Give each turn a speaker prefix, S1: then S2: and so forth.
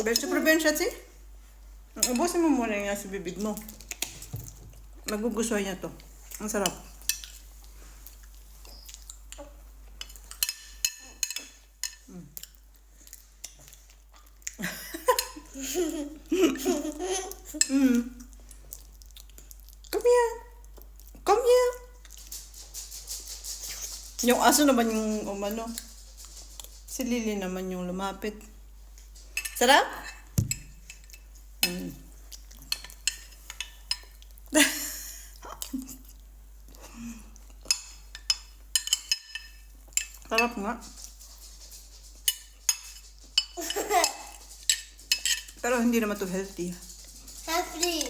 S1: Best sa probinsya, si? Ubusin mo muna nga sa bibig mo. Magugustuhan niya to. Ang sarap. Come here. Come here. Yung aso naman yung umano. Si Lily naman yung lumapit. Sarap? Sarap nga. Pero hindi naman to healthy.
S2: Happy.